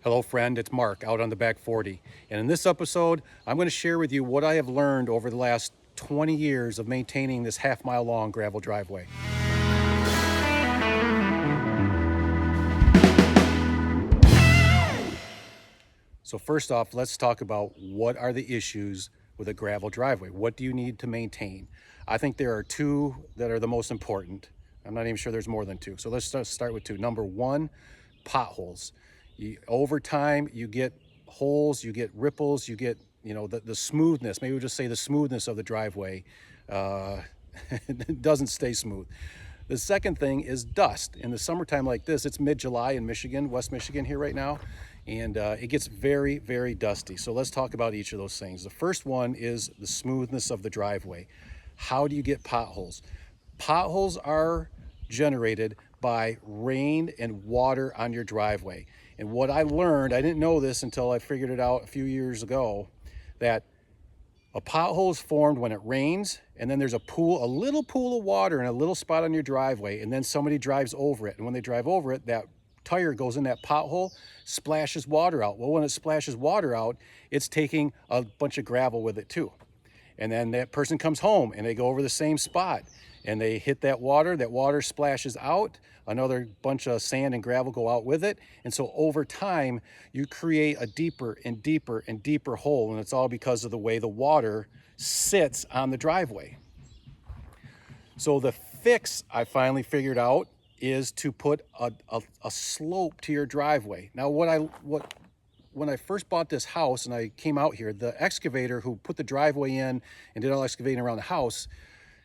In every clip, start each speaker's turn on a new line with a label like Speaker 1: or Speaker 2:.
Speaker 1: Hello friend, it's Mark out on the back 40. And in this episode, I'm going to share with you what I have learned over the last 20 years of maintaining this half-mile long gravel driveway. So first off, let's talk about what are the issues with a gravel driveway. What do you need to maintain? I think there are two that are the most important. I'm not even sure there's more than two. So let's start with two. Number one, potholes. Over time, you get holes, you get ripples, you get, the smoothness. Maybe we'll just say the smoothness of the driveway it doesn't stay smooth. The second thing is dust. In the summertime like this, it's mid-July in Michigan, West Michigan here right now, and it gets very, very dusty. So let's talk about each of those things. The first one is the smoothness of the driveway. How do you get potholes? Potholes are generated by rain and water on your driveway. And what I learned, I didn't know this until I figured it out a few years ago, that a pothole is formed when it rains, and then there's a little pool of water in a little spot on your driveway, and then somebody drives over it. And when they drive over it, that tire goes in that pothole, splashes water out. Well, when it splashes water out, it's taking a bunch of gravel with it too. And then that person comes home and they go over the same spot and they hit that water splashes out, another bunch of sand and gravel go out with it. And so over time, you create a deeper and deeper and deeper hole, and it's all because of the way the water sits on the driveway. So the fix I finally figured out is to put a slope to your driveway. Now when I first bought this house and I came out here, the excavator who put the driveway in and did all excavating around the house,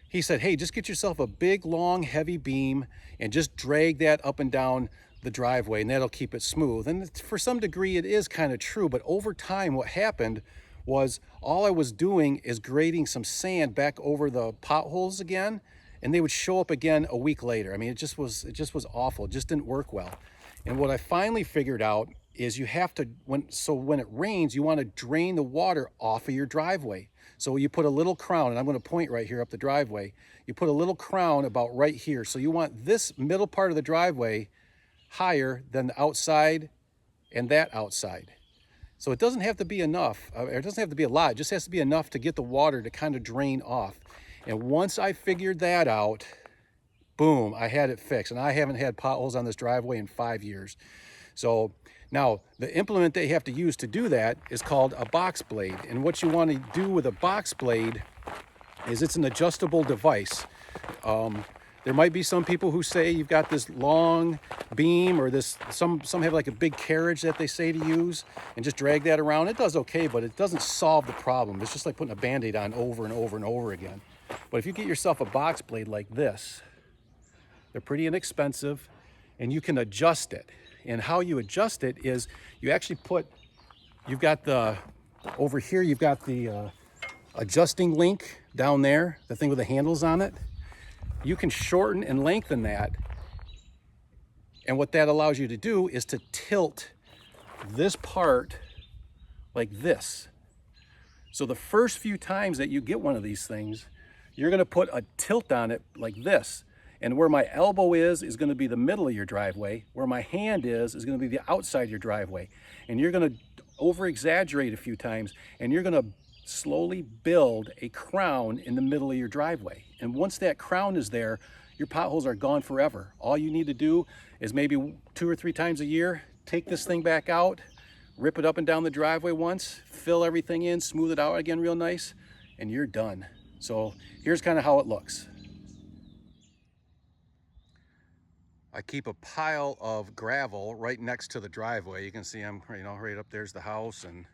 Speaker 1: he said, hey, just get yourself a big, long, heavy beam and just drag that up and down the driveway and that'll keep it smooth. And for some degree, it is kind of true. But over time, what happened was all I was doing is grading some sand back over the potholes again, and they would show up again a week later. I mean, it just was awful. It just didn't work well. And what I finally figured out is you have to, when it rains, you want to drain the water off of your driveway. So you put a little crown, and I'm going to point right here up the driveway. You put a little crown about right here. So you want this middle part of the driveway higher than the outside and that outside. So it doesn't have to be enough, or it doesn't have to be a lot. It just has to be enough to get the water to kind of drain off. And once I figured that out, boom, I had it fixed. And I haven't had potholes on this driveway in 5 years. So now the implement they have to use to do that is called a box blade. And what you want to do with a box blade is it's an adjustable device. There might be some people who say you've got this long beam or this, some have like a big carriage that they say to use and just drag that around. It does okay, but it doesn't solve the problem. It's just like putting a Band-Aid on over and over and over again. But if you get yourself a box blade like this, they're pretty inexpensive and you can adjust it. And how you adjust it is you actually over here, you've got the adjusting link down there, the thing with the handles on it. You can shorten and lengthen that. And what that allows you to do is to tilt this part like this. So the first few times that you get one of these things, you're going to put a tilt on it like this. And where my elbow is going to be the middle of your driveway. Where my hand is going to be the outside of your driveway. And you're going to over-exaggerate a few times, and you're going to slowly build a crown in the middle of your driveway. And once that crown is there, your potholes are gone forever. All you need to do is maybe 2 or 3 times a year, take this thing back out, rip it up and down the driveway once, fill everything in, smooth it out again real nice, and you're done. So here's kind of how it looks. I keep a pile of gravel right next to the driveway. You can see I'm, right up there's the house, and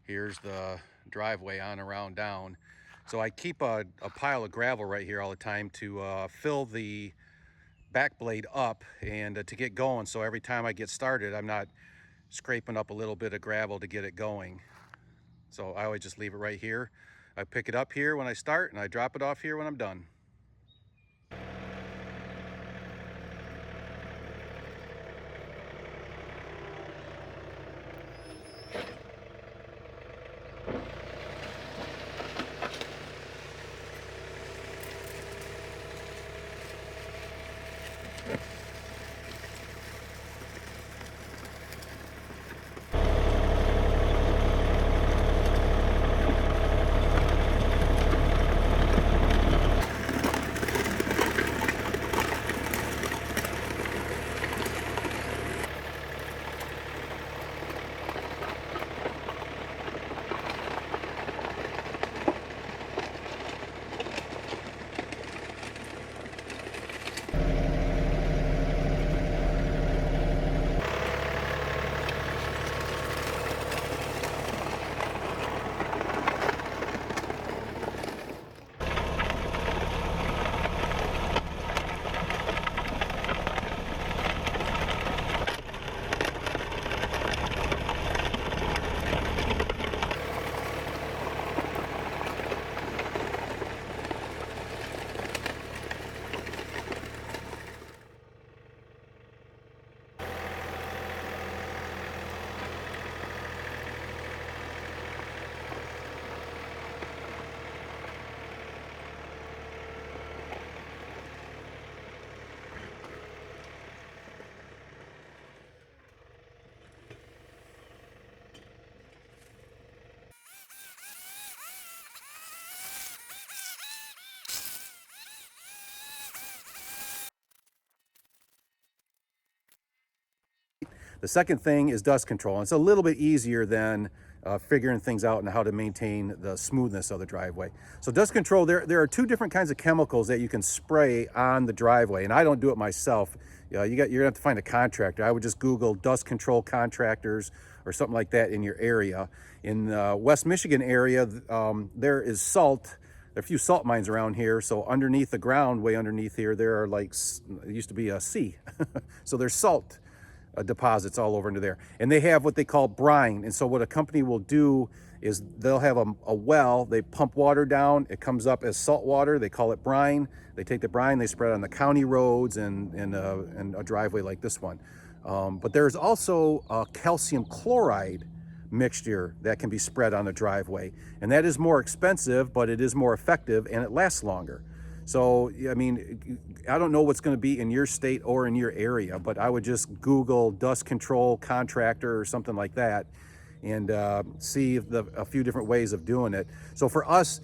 Speaker 1: here's the driveway on around down. So I keep a pile of gravel right here all the time to fill the back blade up and to get going. So every time I get started, I'm not scraping up a little bit of gravel to get it going. So I always just leave it right here. I pick it up here when I start and I drop it off here when I'm done. The second thing is dust control. And it's a little bit easier than figuring things out and how to maintain the smoothness of the driveway. So dust control, there are two different kinds of chemicals that you can spray on the driveway, and I don't do it myself. You're gonna have to find a contractor. I would just Google dust control contractors or something like that in your area. In the West Michigan area, there is salt. There are a few salt mines around here. So underneath the ground, way underneath here, there are like, it used to be a sea. So there's salt deposits all over into there. And they have what they call brine. And so what a company will do is they'll have a well, they pump water down, it comes up as salt water, they call it brine. They take the brine, they spread it on the county roads and a driveway like this one. But there's also a calcium chloride mixture that can be spread on the driveway. And that is more expensive, but it is more effective and it lasts longer. So, I mean, I don't know what's going to be in your state or in your area, but I would just Google dust control contractor or something like that and see a few different ways of doing it. So for us,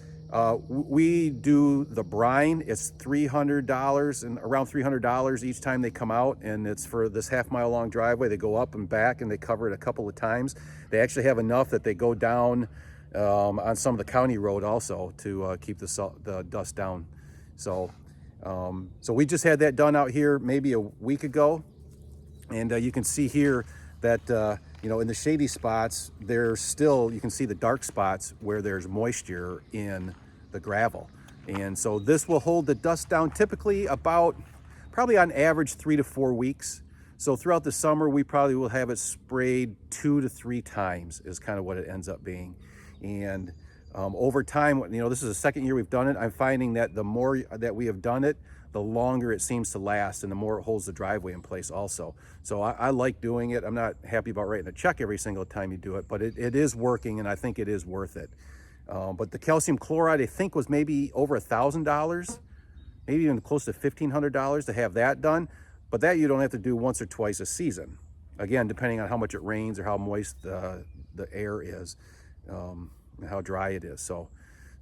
Speaker 1: we do the brine. It's $300 and around $300 each time they come out, and it's for this half-mile long driveway. They go up and back and they cover it a couple of times. They actually have enough that they go down on some of the county road also to keep the dust down. So we just had that done out here maybe a week ago, and you can see here that in the shady spots, there's still, you can see the dark spots where there's moisture in the gravel. And so this will hold the dust down typically about, probably on average, 3 to 4 weeks. So throughout the summer, we probably will have it sprayed 2 to 3 times is kind of what it ends up being. And over time, this is the second year we've done it. I'm finding that the more that we have done it, the longer it seems to last and the more it holds the driveway in place also. So I like doing it. I'm not happy about writing a check every single time you do it, but it is working and I think it is worth it. But the calcium chloride, I think, was maybe over $1,000, maybe even close to $1,500 to have that done. But that you don't have to do once or twice a season. Again, depending on how much it rains or how moist the air is. And how dry it is. So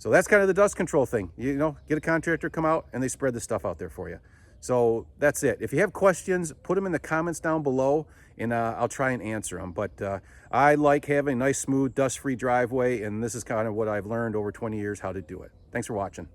Speaker 1: that's kind of the dust control thing. Get a contractor, come out, and they spread the stuff out there for you. So that's it. If you have questions, put them in the comments down below, and I'll try and answer them. But I like having a nice, smooth, dust-free driveway, and this is kind of what I've learned over 20 years how to do it. Thanks for watching.